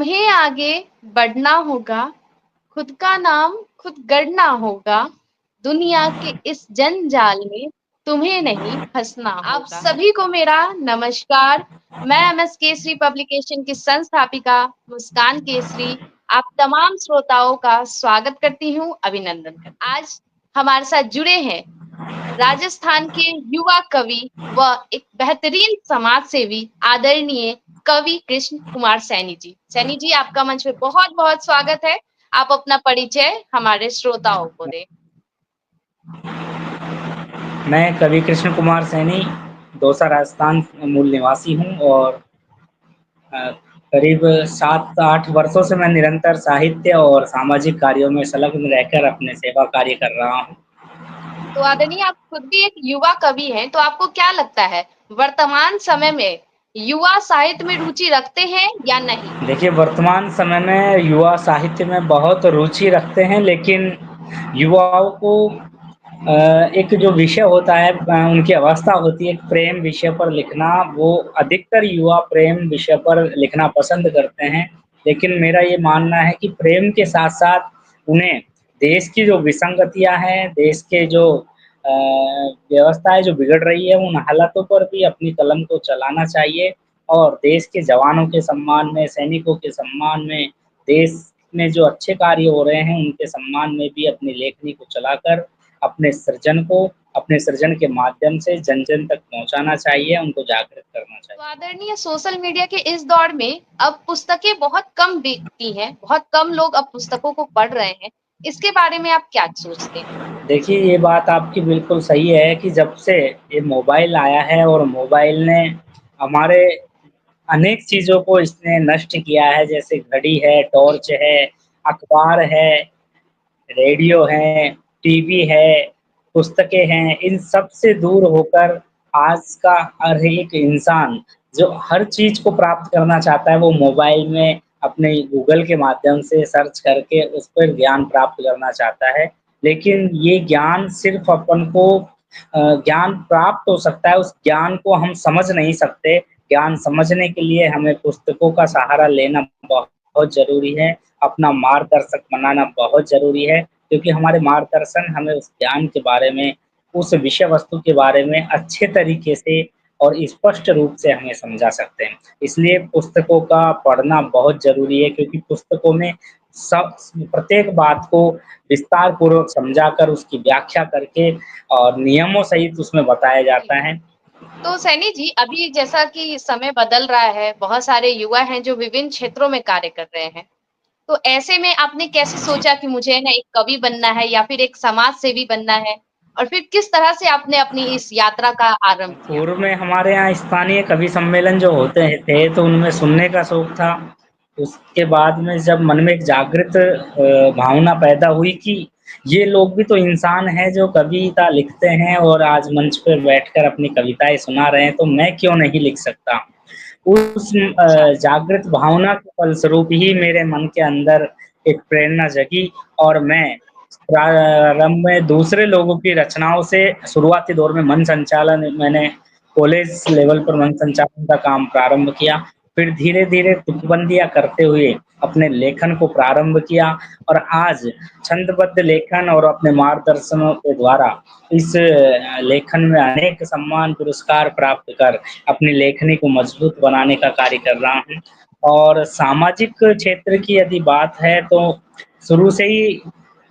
तुम्हें आगे बढ़ना होगा, खुद का नाम खुद गढ़ना होगा, दुनिया के इस जंजाल में तुम्हें नहीं फँसना होगा। आप सभी को मेरा नमस्कार। मैं एमएस केसरी पब्लिकेशन की संस्थापिका मुस्कान केसरी आप तमाम श्रोताओं का स्वागत करती हूँ, अभिनंदन करती हूँ। आज हमारे साथ जुड़े हैं राजस्थान के युवा कवि व एक बेहतरीन समाज सेवी आदरणीय कवि कृष्ण कुमार सैनी जी। सैनी जी, आपका मंच पे बहुत-बहुत स्वागत है। आप अपना परिचय हमारे श्रोताओं को दें। मैं कवि कृष्ण कुमार सैनी दौसा राजस्थान मूल निवासी हूँ और करीब 7-8 वर्षों से मैं निरंतर साहित्य और सामाजिक कार्यों में संलग्न रहकर अपने सेवा कार्य कर रहा हूँ। तो आदरणीय, आप खुद भी एक युवा कवि हैं, तो आपको क्या लगता है वर्तमान समय में युवा साहित्य में रुचि रखते हैं या नहीं? देखिए, वर्तमान समय में युवा साहित्य में बहुत रुचि रखते हैं, लेकिन युवाओं को एक जो विषय होता है, उनकी अवस्था होती है प्रेम विषय पर लिखना, वो अधिकतर युवा प्रेम विषय पर लिखना पसंद करते हैं। लेकिन मेरा ये मानना है कि प्रेम के साथ-साथ उन्हें देश की जो विसंगतियाँ हैं, देश के जो व्यवस्था है जो बिगड़ रही है, उन हालातों पर भी अपनी कलम को चलाना चाहिए और देश के जवानों के सम्मान में, सैनिकों के सम्मान में, देश में जो अच्छे कार्य हो रहे हैं, उनके सम्मान में भी अपनी लेखनी को चलाकर अपने सृजन के माध्यम से जन-जन तक पहुँचाना चाहिए, उनको जागृत करना तो चाहिए। आदरणीय, सोशल मीडिया के इस दौर में अब पुस्तकें बहुत कम बिकती हैं, बहुत कम लोग अब पुस्तकों को पढ़ रहे हैं। इसके बारे में आप क्या सोचते हैं? देखिए, ये बात आपकी बिल्कुल सही है कि जब से ये मोबाइल आया है और मोबाइल ने हमारे अनेक चीज़ों को इसने नष्ट किया है, जैसे घड़ी है, जी। टॉर्च है, अखबार है, रेडियो है, टीवी है, पुस्तकें हैं, इन सब से दूर होकर आज का हर एक इंसान जो हर चीज़ को प्राप्त करना चाहता है, वो मोबाइल में अपने गूगल के माध्यम से सर्च करके उस पर ज्ञान प्राप्त करना चाहता है। लेकिन ये ज्ञान सिर्फ़ अपन को ज्ञान प्राप्त हो सकता है, उस ज्ञान को हम समझ नहीं सकते। ज्ञान समझने के लिए हमें पुस्तकों का सहारा लेना बहुत ज़रूरी है। अपना मार्गदर्शक बनाना बहुत ज़रूरी है, क्योंकि हमारे मार्गदर्शन हमें उस ज्ञान के बारे में, उस विषय वस्तु के बारे में अच्छे तरीके से और स्पष्ट रूप से हमें समझा सकते हैं। इसलिए पुस्तकों का पढ़ना बहुत ज़रूरी है, क्योंकि पुस्तकों में सब प्रत्येक बात को विस्तार पूर्वक समझाकर उसकी व्याख्या करके और नियमों सहित उसमें बताया जी। जाता है। तो सैनी जी, अभी जैसा कि समय बदल रहा है, बहुत सारे युवा हैं जो विभिन्न क्षेत्रों में कार्य कर रहे हैं। तो ऐसे में आपने कैसे सोचा कि मुझे ना एक कवि बनना है या फिर एक समाज सेवी बनना है? और फिर किस तरह से आपने अपनी इस यात्रा का आरंभ किया? पूर्व में हमारे यहाँ स्थानीय कवि सम्मेलन जो होते थे, तो उनमें सुनने का शौक था। उसके बाद में जब मन में एक जागृत भावना पैदा हुई कि ये लोग भी तो इंसान हैं जो कविता लिखते हैं और आज मंच पे बैठकर अपनी कविताएँ सुना रहे हैं, तो मैं क्यों नहीं लिख सकता? उस अच्छा। जागृत भावना के फलस्वरूप ही मेरे मन के अंदर एक प्रेरणा जगी और मैं प्रारंभ में दूसरे लोगों की रचनाओं से शुरुआती दौर में मन संचालन मैंने कॉलेज लेवल पर मन संचालन का काम प्रारंभ किया। फिर धीरे-धीरे तुकबंदियाँ करते हुए अपने लेखन को प्रारंभ किया और आज छंदबद्ध लेखन और अपने मार्गदर्शनों के द्वारा इस लेखन में अनेक सम्मान पुरस्कार प्राप्त कर अपनी लेखनी को मजबूत बनाने का कार्य कर रहा हूँ। और सामाजिक क्षेत्र की यदि बात है तो शुरू से ही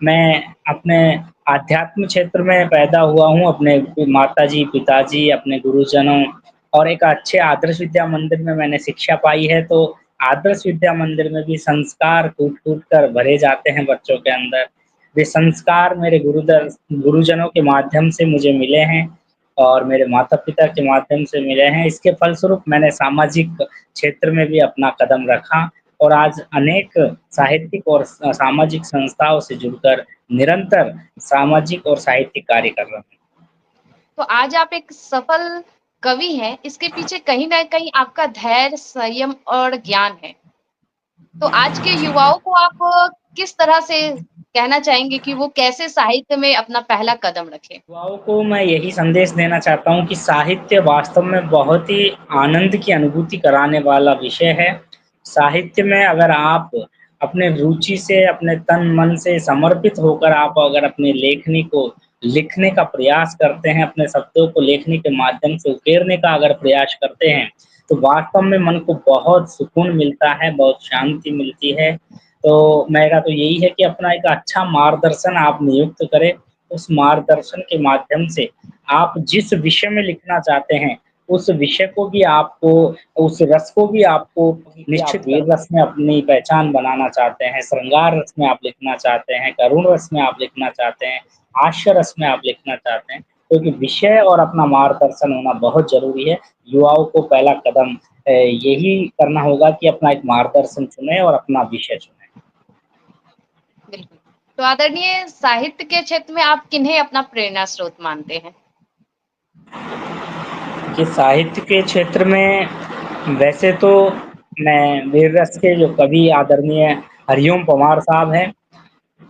मैं अपने आध्यात्म क्षेत्र में पैदा हुआ हूँ, अपने माताजी, पिताजी, अपने गुरुजनों और एक अच्छे आदर्श विद्या मंदिर में मैंने शिक्षा पाई है, तो आदर्श विद्या मंदिर में भी संस्कार कूट-कूट कर भरे जाते हैं बच्चों के अंदर। वे संस्कार मेरे गुरुजनों के माध्यम से मुझे मिले हैं और मेरे माता-पिता के माध्यम से मिले हैं। इसके फलस्वरूप मैंने सामाजिक क्षेत्र में भी अपना कदम रखा और आज अनेक साहित्यिक और सामाजिक संस्थाओं से जुड़कर निरंतर सामाजिक और साहित्यिक कार्य कर रहा हूँ। तो आज आप एक सफल कवि हैं, इसके पीछे कहीं न कहीं आपका धैर्य, संयम और ज्ञान है। तो आज के युवाओं को आप किस तरह से कहना चाहेंगे कि वो कैसे साहित्य में अपना पहला कदम रखें? युवाओं को मैं यही संदेश देना चाहता हूँ कि साहित्य वास्तव में बहुत ही आनंद की अनुभूति कराने वाला विषय है। साहित्य में अगर आप अपने रुचि से, अपने तन-मन से समर्पित होकर आप अगर अपनी लेखनी को लिखने का प्रयास करते हैं, अपने शब्दों को लेखनी के माध्यम से उकेरने का अगर प्रयास करते हैं, तो वास्तव में मन को बहुत सुकून मिलता है, बहुत शांति मिलती है। तो मेरा तो यही है कि अपना एक अच्छा मार्गदर्शन आप नियुक्त करें, उस मार्गदर्शन के माध्यम से आप जिस विषय में लिखना चाहते हैं, उस विषय को भी आपको उस रस को भी आपको निश्चित वीर रस में अपनी पहचान बनाना चाहते हैं, श्रृंगार रस में आप लिखना चाहते हैं, करुण रस में आप लिखना चाहते हैं, हास्य रस में आप लिखना चाहते हैं, क्योंकि विषय और अपना मार्गदर्शन होना बहुत ज़रूरी है। युवाओं को पहला कदम यही करना होगा कि अपना एक मार्गदर्शन चुनें और अपना विषय चुनें। बिल्कुल। तो आदरणीय साहित्य के क्षेत्र में आप किन्हें अपना प्रेरणा स्रोत मानते हैं? कि साहित्य के क्षेत्र में वैसे तो मैं वीर रस के जो कवि आदरणीय हरिओम पंवार साहब हैं,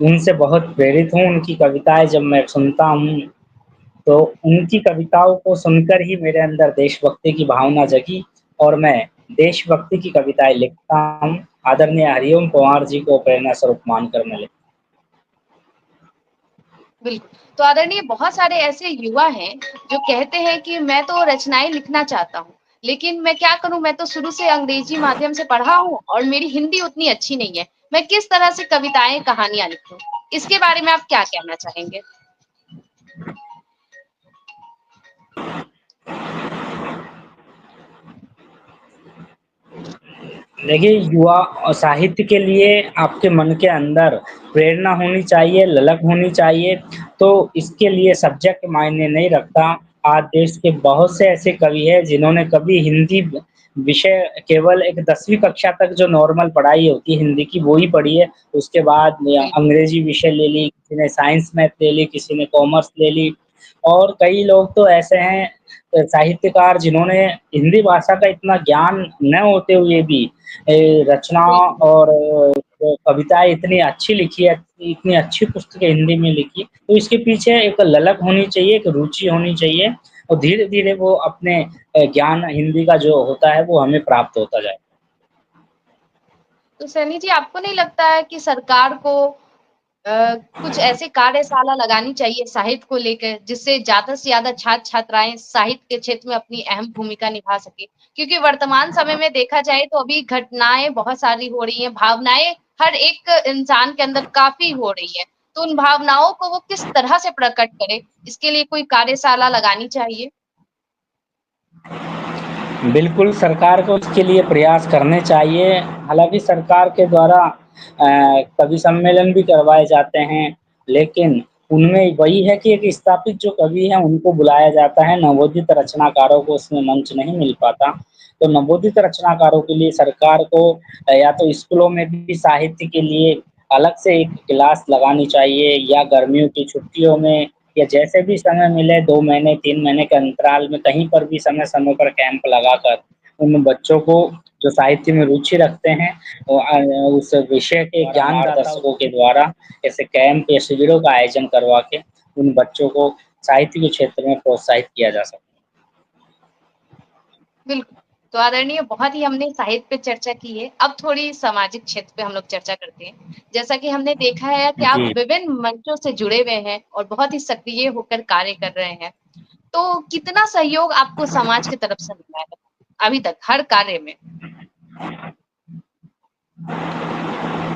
उनसे बहुत प्रेरित हूँ। उनकी कविताएँ जब मैं सुनता हूँ, तो उनकी कविताओं को सुनकर ही मेरे अंदर देशभक्ति की भावना जगी और मैं देशभक्ति की कविताएँ लिखता हूँ। आदरणीय हरिओम पंवार जी को प्रेरणा स्वरूप मानकर मैं लिखता बिल्कुल। तो आदरणीय बहुत सारे ऐसे युवा हैं जो कहते हैं कि मैं तो रचनाएँ लिखना चाहता हूँ, लेकिन मैं क्या करूँ, मैं तो शुरू से अंग्रेजी माध्यम से पढ़ा हूँ और मेरी हिंदी उतनी अच्छी नहीं है। मैं किस तरह से कविताएँ, कहानियाँ लिखूँ? इसके बारे में आप क्या कहना चाहेंगे? देखिए, युवा और साहित्य के लिए आपके मन के अंदर प्रेरणा होनी चाहिए, ललक होनी चाहिए, तो इसके लिए सब्जेक्ट मायने नहीं रखता। आज देश के बहुत से ऐसे कवि हैं जिन्होंने कभी हिंदी विषय केवल एक 10वीं कक्षा तक जो नॉर्मल पढ़ाई होती है हिंदी की, वो ही पढ़ी है। उसके बाद या बिल्कुल, अंग्रेजी विषय ले ली, किसी ने साइंस मैथ ले ली, किसी ने कॉमर्स ले ली और कई लोग तो ऐसे हैं साहित्यकार जिन्होंने हिंदी भाषा का इतना ज्ञान न होते हुए भी रचना बिल्कुल, और कविताएँ इतनी अच्छी लिखी है, इतनी अच्छी पुस्तकें हिंदी में लिखी, तो इसके पीछे एक ललक होनी चाहिए, एक रुचि होनी चाहिए और धीरे-धीरे वो अपने ज्ञान हिंदी का जो होता है, वो हमें प्राप्त होता जाए। तो सैनी जी आपको नहीं लगता है कि सरकार को कुछ ऐसे कार्यशाला लगानी चाहिए साहित्य को लेकर जिससे ज़्यादा से ज़्यादा छात्र-छात्राएँ साहित्य के क्षेत्र में अपनी अहम भूमिका निभा सकें? क्योंकि वर्तमान समय में देखा जाए तो अभी घटनाएँ बहुत सारी हो रही हैं, भावनाएँ हर एक इंसान के अंदर काफ़ी हो रही है। तो उन भावनाओं को वो किस तरह से प्रकट करे, इसके लिए कोई कार्यशाला लगानी चाहिए? बिल्कुल, सरकार को इसके लिए प्रयास करने चाहिए। हालाँकि सरकार के द्वारा कवि सम्मेलन भी करवाए जाते हैं, लेकिन उनमें वही है कि एक स्थापित जो कवि हैं, उनको बुलाया जाता है, नवोदित रचनाकारों को उसमें मंच नहीं मिल पाता। तो नवोदित रचनाकारों के लिए सरकार को या तो स्कूलों में भी साहित्य के लिए अलग से एक क्लास लगानी चाहिए या गर्मियों की छुट्टियों में या जैसे भी समय मिले 2 महीने, 3 महीने के अंतराल में कहीं पर भी समय-समय पर कैंप लगाकर उन बच्चों को जो साहित्य में रुचि रखते हैं उस विषय के ज्ञान मार्गदर्शकों के द्वारा ऐसे कैंप या शिविरों का आयोजन करवा के उन बच्चों को साहित्य के क्षेत्र में प्रोत्साहित किया जा सकता बिल्कुल। तो आदरणीय बहुत ही हमने साहित्य पे चर्चा की है। अब थोड़ी सामाजिक क्षेत्र पे हम लोग चर्चा करते हैं। जैसा कि हमने देखा है कि है। आप जी। विभिन्न मंचों से जुड़े हुए हैं और बहुत ही सक्रिय होकर कार्य कर रहे हैं। तो कितना सहयोग आपको समाज की तरफ से मिला है अभी तक हर कार्य में?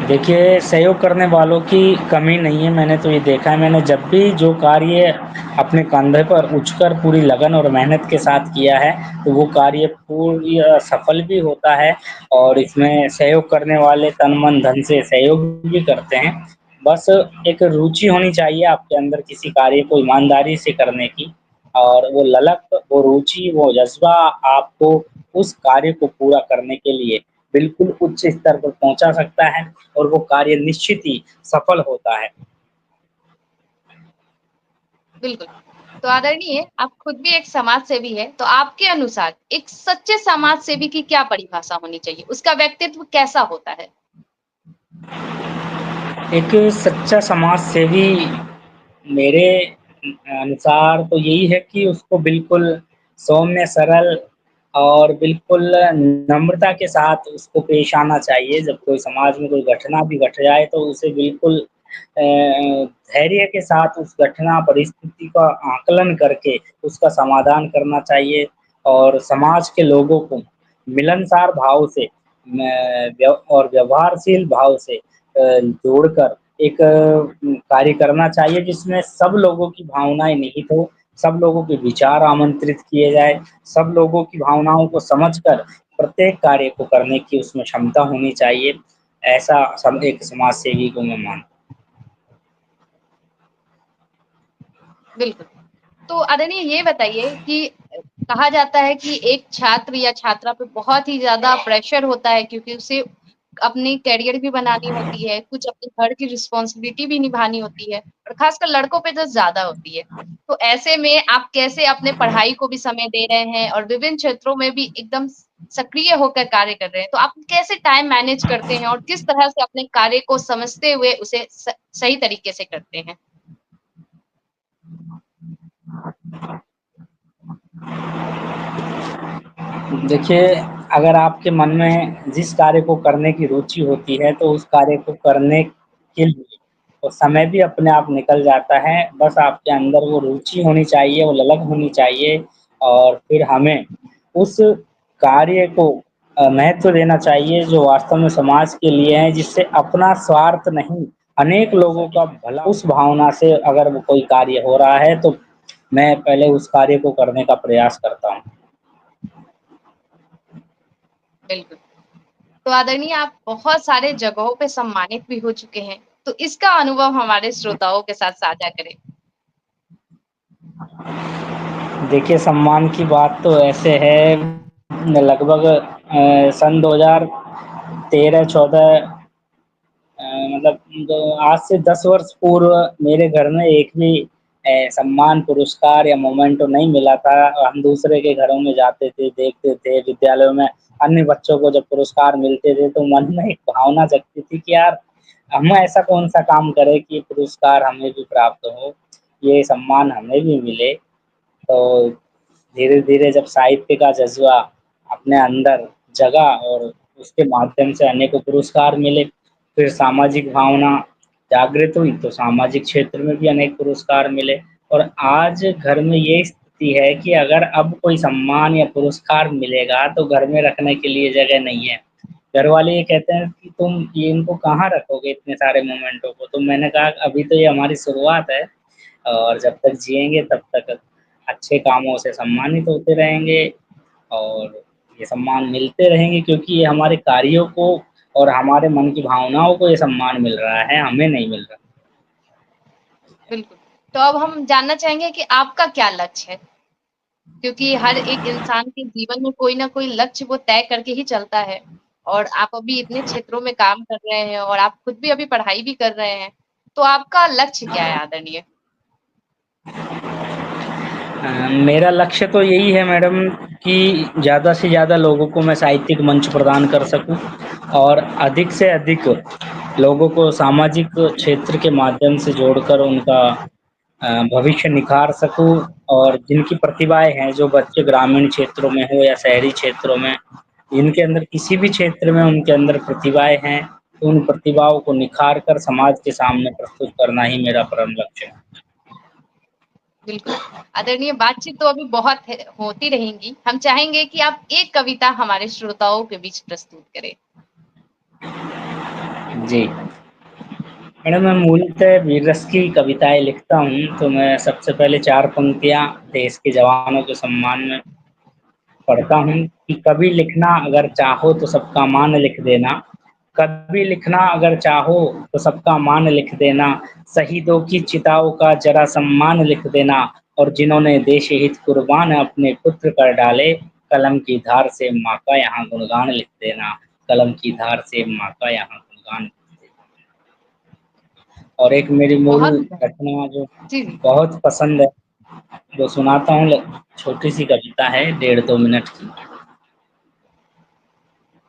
देखिए, सहयोग करने वालों की कमी नहीं है, मैंने तो ये देखा है, मैंने जब भी जो कार्य अपने कंधे पर उठकर पूरी लगन और मेहनत के साथ किया है, तो वो कार्य पूरी सफल भी होता है और इसमें सहयोग करने वाले तन, मन, धन से सहयोग भी करते हैं। बस एक रुचि होनी चाहिए आपके अंदर किसी कार्य को ईमानदारी से करने की और वो ललक, वो रुचि, वो जज़्बा आपको उस कार्य को पूरा करने के लिए बिल्कुल उच्च स्तर पर पहुँचा सकता है और वो कार्य निश्चित ही सफल होता है। बिल्कुल। तो आदरणीय आप खुद भी एक समाज सेवी हैं, तो आपके अनुसार एक सच्चे समाज सेवी की क्या परिभाषा होनी चाहिए? उसका व्यक्तित्व कैसा होता है? एक सच्चा समाज सेवी मेरे अनुसार तो यही है कि उसको बिल्कुल सौम्य, सरल और बिल्कुल नम्रता के साथ उसको पेश आना चाहिए। जब कोई समाज में कोई घटना भी घट जाए तो उसे बिल्कुल धैर्य के साथ उस घटना परिस्थिति का आकलन करके उसका समाधान करना चाहिए और समाज के लोगों को मिलनसार भाव से और व्यवहारशील भाव से जोड़कर एक कार्य करना चाहिए जिसमें सब लोगों की भावनाएँ निहित हो, सब लोगों के विचार आमंत्रित किए जाए, सब लोगों की भावनाओं को समझकर प्रत्येक कार्य को करने की उसमें क्षमता होनी चाहिए। ऐसा सब एक समाज सेवी को मैं मानता बिल्कुल। तो आदरणीय ये बताइए कि कहा जाता है कि एक छात्र या छात्रा पे बहुत ही ज़्यादा प्रेशर होता है क्योंकि उसे अपनी करियर भी बनानी होती है, कुछ अपने घर की रिस्पॉन्सिबिलिटी भी निभानी होती है और खासकर लड़कों पे तो ज़्यादा होती है। तो ऐसे में आप कैसे अपने पढ़ाई को भी समय दे रहे हैं और विभिन्न क्षेत्रों में भी एकदम सक्रिय होकर कार्य कर रहे हैं। तो आप कैसे टाइम मैनेज करते हैं और किस तरह से अपने कार्य को समझते हुए उसे सही तरीके से करते हैं? हूँ। देखिए, अगर आपके मन में जिस कार्य को करने की रुचि होती है, तो उस कार्य को करने के लिए तो समय भी अपने आप निकल जाता है। बस आपके अंदर वो रुचि होनी चाहिए, वो ललक होनी चाहिए और फिर हमें उस कार्य को महत्व देना चाहिए जो वास्तव में समाज के लिए है, जिससे अपना स्वार्थ नहीं, अनेक लोगों का भला उस भावना से अगर वो कोई कार्य हो रहा है, तो मैं पहले उस कार्य को करने का प्रयास करता हूँ। बिल्कुल। तो आदरणीय आप बहुत सारे जगहों पे सम्मानित भी हो चुके हैं, तो इसका अनुभव हमारे श्रोताओं के साथ साझा करें। देखिए, सम्मान की बात तो ऐसे है लगभग सन 2013-14 मतलब जो आज से 10 वर्ष पूर्व मेरे घर में एक भी सम्मान, पुरस्कार या मोमेंटो नहीं मिला था। हम दूसरे के घरों में जाते थे, देखते थे, विद्यालयों में अन्य बच्चों को जब पुरस्कार मिलते थे, तो मन में एक भावना जगती थी कि यार, हम ऐसा कौन-सा काम करें कि पुरस्कार हमें भी प्राप्त हो, ये सम्मान हमें भी मिले। तो धीरे-धीरे जब साहित्य का जज़्बा अपने अंदर जगा और उसके माध्यम से अनेकों पुरस्कार मिले, फिर सामाजिक भावना जागृत हुई, तो सामाजिक क्षेत्र में भी अनेक पुरस्कार मिले और आज घर में ये स्थिति है कि अगर अब कोई सम्मान या पुरस्कार मिलेगा, तो घर में रखने के लिए जगह नहीं है। घर वाले ये कहते हैं कि तुम ये इनको कहाँ रखोगे इतने सारे मोमेंटों को? तो मैंने कहा अभी तो ये हमारी शुरुआत है और जब तक जिएँगे तब तक अच्छे कामों से सम्मानित होते रहेंगे और ये सम्मान मिलते रहेंगे क्योंकि ये हमारे कार्यों को और हमारे मन की भावनाओं को ये सम्मान मिल रहा है, हमें नहीं मिल रहा। बिल्कुल। तो अब हम जानना चाहेंगे कि आपका क्या लक्ष्य है? क्योंकि हर एक इंसान के जीवन में कोई ना कोई लक्ष्य वो तय करके ही चलता है और आप अभी इतने क्षेत्रों में काम कर रहे हैं और आप खुद भी अभी पढ़ाई भी कर रहे हैं। तो आपका लक्ष्य क्या है आदरणीय? मेरा लक्ष्य तो यही है मैडम कि ज़्यादा से ज़्यादा लोगों को मैं साहित्यिक मंच प्रदान कर सकूँ और अधिक से अधिक लोगों को सामाजिक क्षेत्र के माध्यम से जोड़कर उनका भविष्य निखार सकूँ और जिनकी प्रतिभाएँ हैं, जो बच्चे ग्रामीण क्षेत्रों में हो या शहरी क्षेत्रों में, जिनके अंदर किसी भी क्षेत्र में उनके अंदर प्रतिभाएँ हैं, तो उन प्रतिभाओं को निखार कर समाज के सामने प्रस्तुत करना ही मेरा परम लक्ष्य है। बिल्कुल। आदरणीय बातचीत तो अभी बहुत है होती रहेंगी। हम चाहेंगे कि आप एक कविता हमारे श्रोताओं के बीच प्रस्तुत करें। जी। मैडम मैं मूलतः वीर रस की कविताएँ लिखता हूँ, तो मैं सबसे पहले 4 पंक्तियाँ देश के जवानों के सम्मान में पढ़ता हूँ कि कभी लिखना अगर चाहो तो सबका मान लिख देना, कभी लिखना अगर चाहो तो सबका मान लिख देना, शहीदों की चिताओं का ज़रा सम्मान लिख देना और जिन्होंने देश हित कुर्बान अपने पुत्र कर डाले, कलम की धार से माँ का यहाँ गुणगान लिख देना, कलम की धार से माँ का यहाँ गुणगान। और एक मेरी मूल बहुत घटना जो जी, जी। बहुत पसंद है, जो सुनाता हूँ छोटी-सी कविता है 1.5-2 मिनट की।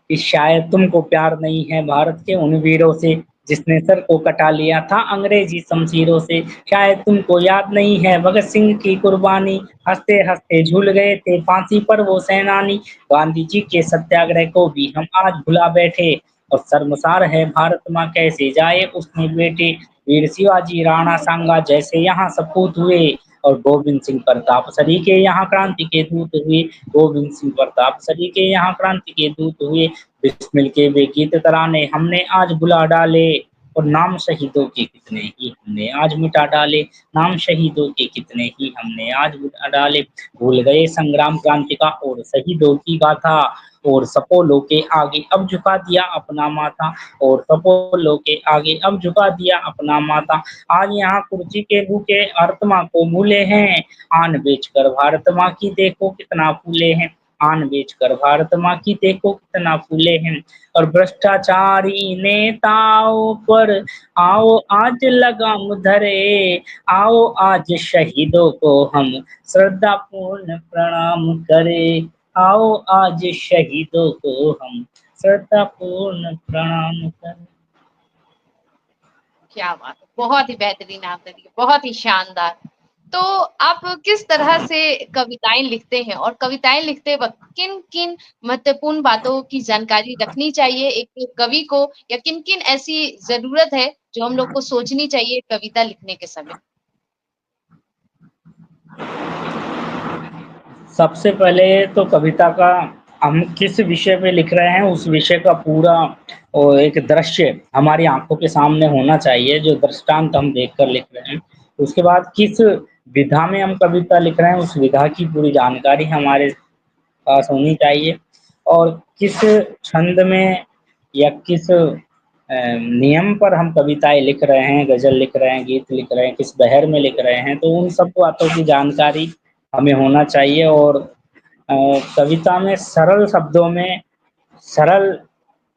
कि शायद तुमको प्यार नहीं है भारत के उन वीरों से जिसने सर को कटा लिया था अंग्रेजी शमशीरों से। शायद तुमको याद नहीं है भगत सिंह की कुर्बानी, हँसते हँसते झूल गए थे फांसी पर वो सेनानी। गांधी जी के सत्याग्रह को भी हम आज भुला बैठे, और शर्मसार है भारत माँ कैसे जाए उसने बेटे। वीर शिवाजी राणा सांगा जैसे यहाँ सपूत हुए, और गोविंद सिंह प्रताप सरीखे यहाँ क्रांति के दूत हुए। गोविंद सिंह प्रताप सरीखे यहाँ क्रांति के दूत हुए। बिस्मिल के बेगीत तराने हमने आज बुला डाले, और नाम शहीदों के कितने ही हमने आज मिटा डाले। नाम शहीदों के कितने ही हमने आज मिटा डाले। भूल गए संग्राम क्रांति का और शहीदों की गाथा, और सपोलों के आगे अब झुका दिया अपना माथा। और सपोलों के आगे अब झुका दिया अपना माथा। आज यहाँ कुर्सी के भूखे आत्मा को भूले हैं, आन बेचकर भारत माँ की देखो कितना फूले हैं। आन बेचकर भारत माँ की देखो कितना फूले हैं। और भ्रष्टाचारी नेताओं पर आओ आज लगाम धरे, आओ आज शहीदों को हम श्रद्धापूर्ण प्रणाम करें। आओ आज शहीदों को हम श्रद्धापूर्ण प्रणाम करें। क्या बात है, बहुत ही बेहतरीन आपने दी, बहुत ही शानदार। तो आप किस तरह से कविताएं लिखते हैं, और कविताएं लिखते वक्त किन किन महत्वपूर्ण बातों की जानकारी रखनी चाहिए एक कवि को, या किन किन ऐसी जरूरत है जो हम लोग को सोचनी चाहिए कविता लिखने के समय? सबसे पहले तो कविता का हम किस विषय पे लिख रहे हैं उस विषय का पूरा एक दृश्य हमारी आंखों के सामने होना चाहिए, जो दृष्टांत हम देखकर लिख रहे हैं। उसके बाद किस विधा में हम कविता लिख रहे हैं उस विधा की पूरी जानकारी हमारे पास होनी चाहिए, और किस छंद में या किस नियम पर हम कविताएं लिख रहे हैं, गजल लिख रहे हैं, गीत लिख रहे हैं, किस बहर में लिख रहे हैं, तो उन सब बातों की जानकारी हमें होना चाहिए। और कविता में सरल शब्दों में सरल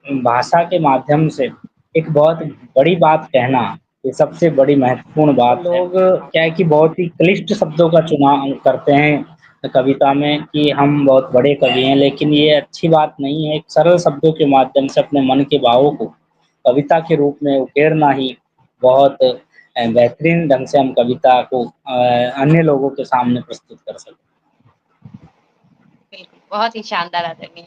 भाषा के माध्यम से एक बहुत बड़ी बात कहना, ये सबसे बड़ी महत्वपूर्ण बात है। लोग क्या है कि बहुत ही क्लिष्ट शब्दों का चुनाव करते हैं कविता में कि हम बहुत बड़े कवि हैं, लेकिन ये अच्छी बात नहीं है। एक सरल शब्दों के माध्यम से अपने मन के भावों को कविता के रूप में उकेरना ही बहुत बेहतरीन ढंग से हम कविता को अन्य लोगों के सामने प्रस्तुत कर सकते हैं। बिल्कुल, बहुत ही शानदार आदरणीय।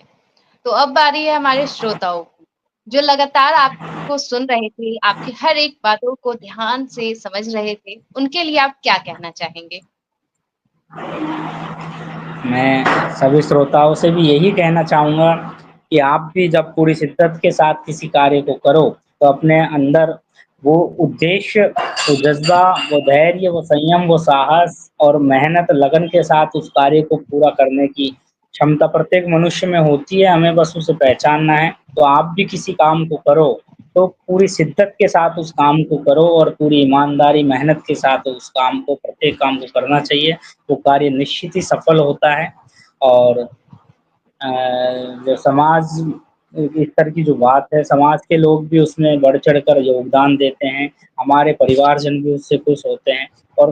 तो अब बारी है हमारे श्रोताओं की, जो लगातार आपको सुन रहे थे, आपकी हर एक बातों को ध्यान से समझ रहे थे, उनके लिए आप क्या कहना चाहेंगे? मैं सभी श्रोताओं से भी यही कहना चाहूँगा कि आप भी जब पूरी शिद्दत के साथ किसी कार्य को करो, तो अपने अंदर वो उद्देश्य, वो जज़्बा, वो धैर्य, वो संयम, वो साहस और मेहनत, लगन के साथ उस कार्य को पूरा करने की क्षमता प्रत्येक मनुष्य में होती है, हमें बस उसे पहचानना है। तो आप भी किसी काम को करो, तो पूरी शिद्दत के साथ उस काम को करो और पूरी ईमानदारी, मेहनत के साथ उस काम को, प्रत्येक काम को करना चाहिए। वो कार्य निश्चित ही सफल होता है। और जो समाज स्तर की जो बात है, समाज के लोग भी उसमें बढ़-चढ़ कर योगदान देते हैं, हमारे परिवारजन भी उससे खुश होते हैं। और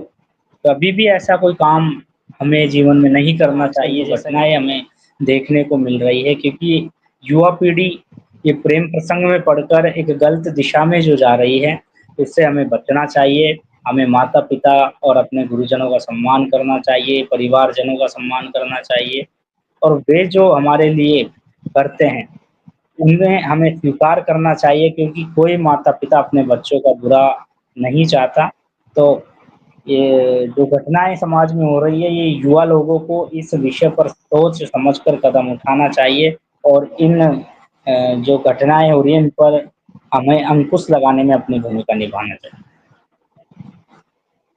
कभी भी ऐसा कोई काम हमें जीवन में नहीं करना चाहिए, घटनाएँ हमें देखने को मिल रही है, क्योंकि युवा पीढ़ी ये प्रेम प्रसंग में पड़कर एक गलत दिशा में जो जा रही है, उससे हमें बचना चाहिए। हमें माता-पिता और अपने गुरुजनों का सम्मान करना चाहिए, परिवारजनों का सम्मान करना चाहिए, और वे जो हमारे लिए करते हैं, उन्हें हमें स्वीकार करना चाहिए, क्योंकि कोई माता-पिता अपने बच्चों का बुरा नहीं चाहता। तो ये जो घटनाएँ समाज में हो रही है, ये युवा लोगों को इस विषय पर सोच समझ कर कदम उठाना चाहिए, और इन जो घटनाएँ हो रही हैं, इन पर हमें अंकुश लगाने में अपनी भूमिका निभाना चाहिए।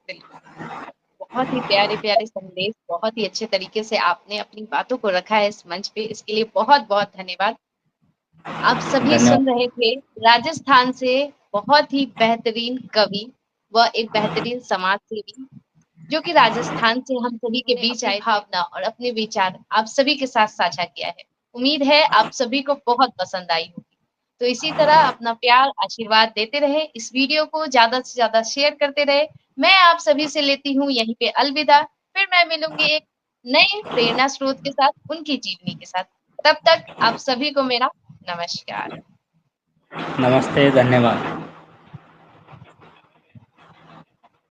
बिल्कुल, बहुत ही प्यारे-प्यारे संदेश, बहुत ही अच्छे तरीके से आपने अपनी बातों को रखा है इस मंच पे, इसके लिए बहुत-बहुत धन्यवाद। आप सभी सुन धन्यवाद। रहे थे राजस्थान से बहुत ही बेहतरीन कवि व एक बेहतरीन समाज सेवी, जो कि राजस्थान से हम सभी के बीच आए, भावना और अपने विचार आप सभी के साथ साझा किया है। उम्मीद है आप सभी को बहुत पसंद आई होगी। तो इसी तरह अपना प्यार, आशीर्वाद देते रहे, इस वीडियो को ज़्यादा से ज़्यादा शेयर करते रहे। मैं आप सभी से लेती हूँ यहीं पे अलविदा, फिर मैं मिलूँगी एक नए प्रेरणा स्रोत के साथ, उनकी जीवनी के साथ। तब तक आप सभी को मेरा नमस्कार। नमस्ते, धन्यवाद।